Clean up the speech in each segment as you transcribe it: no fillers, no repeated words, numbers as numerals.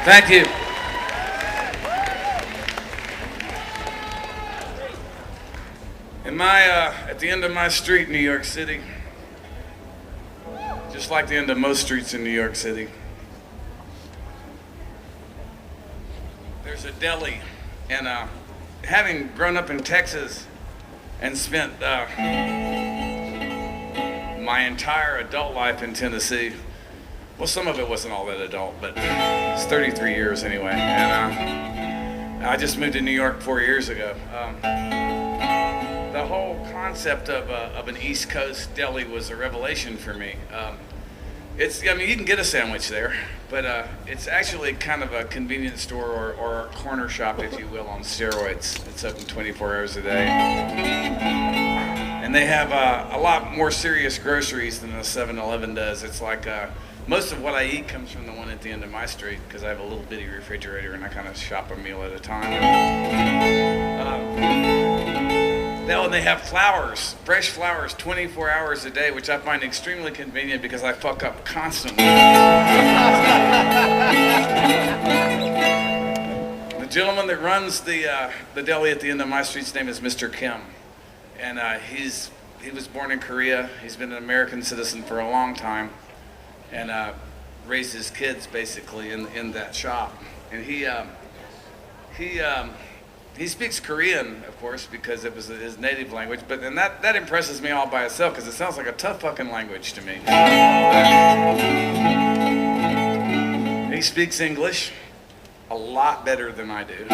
Thank you. At the end of my street, New York City, just like the end of most streets in New York City, there's a deli. And having grown up in Texas and spent my entire adult life in Tennessee, well, some of it wasn't all that adult, but it's 33 years anyway. And I just moved to New York 4 years ago. The whole concept of an East Coast deli was a revelation for me. You can get a sandwich there, but it's actually kind of a convenience store or a corner shop, if you will, on steroids. It's open 24 hours a day. And they have a lot more serious groceries than the 7-Eleven does. It's like most of what I eat comes from the one at the end of my street because I have a little bitty refrigerator and I kind of shop a meal at a time. And they have flowers, fresh flowers, 24 hours a day, which I find extremely convenient because I fuck up constantly. The gentleman that runs the deli at the end of my street's name is Mr. Kim, and he was born in Korea. He's been an American citizen for a long time, and raised his kids basically in that shop. And he speaks Korean, of course, because it was his native language, but then that impresses me all by itself because it sounds like a tough fucking language to me. He speaks English a lot better than I do.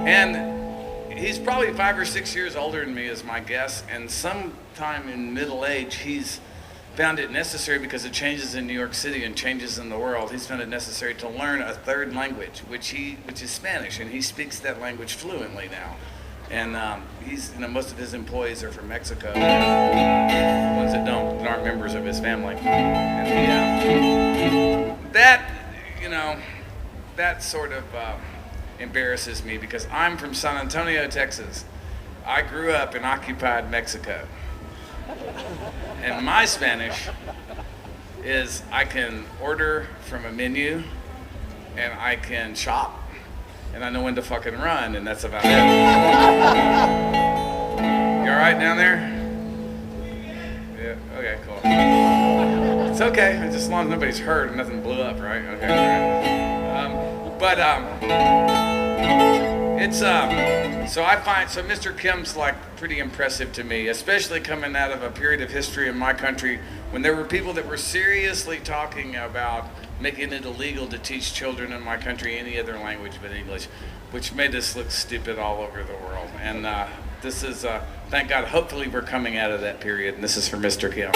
And he's probably 5 or 6 years older than me, is my guess, and sometime in middle age, he's found it necessary because of changes in New York City and changes in the world. He's found it necessary to learn a third language, which is Spanish, and he speaks that language fluently now. And most of his employees are from Mexico. The ones that aren't members of his family. And that sort of embarrasses me because I'm from San Antonio, Texas. I grew up in occupied Mexico. And my Spanish is I can order from a menu and I can shop and I know when to fucking run, and that's about it. You all right down there? Yeah, okay, cool. It's okay, just as long as nobody's hurt and nothing blew up, right? Okay, so Mr. Kim's like pretty impressive to me, especially coming out of a period of history in my country when there were people that were seriously talking about making it illegal to teach children in my country any other language but English, which made us look stupid all over the world. And this is, thank God, hopefully we're coming out of that period, and this is for Mr. Kim.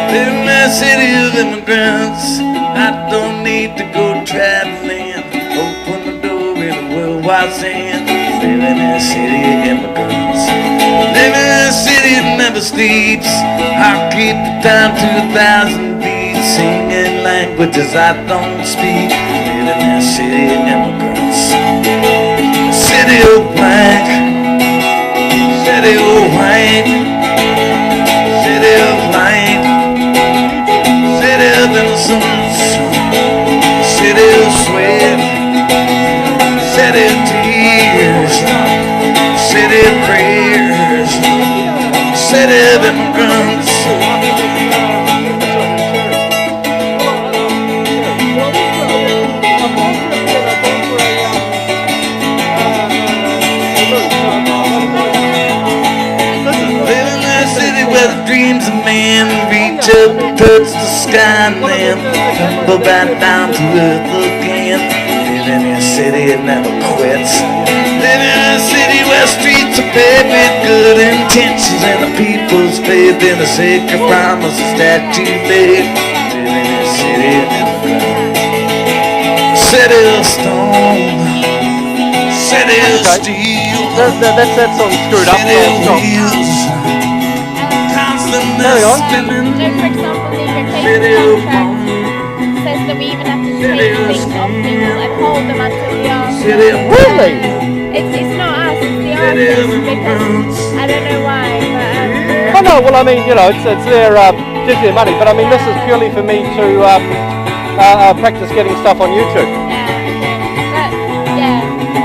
In my city of immigrants, I don't need to go traveling. Open the door in a worldwide sand. Living in a city of immigrants. Living in a city that never sleeps. I keep the time to 1,000 beats. Singing languages I don't speak. Living in a city of immigrants. City of blank. City of white. City of light. City of innocence. City of sweat. City of tears. City of prayers. City of immigrants. Living in a city where the dreams of men reach up, touch the sky, and then tumble back down to earth again. Living in a city that never quits. Living in a city where streets are paved with good intentions and the people's faith in the sacred promises that you made. Living in a city that never quits. City of stone. City of steel. That's that song screwed up. City of wheels. Carry on. For example, the rotation contract says that we even have to take things off people, uphold them until we are. Really? It's not us, it's the artist, because I don't know why, but Oh no, well I mean, you know, it's their money, but I mean this is purely for me to practice getting stuff on YouTube.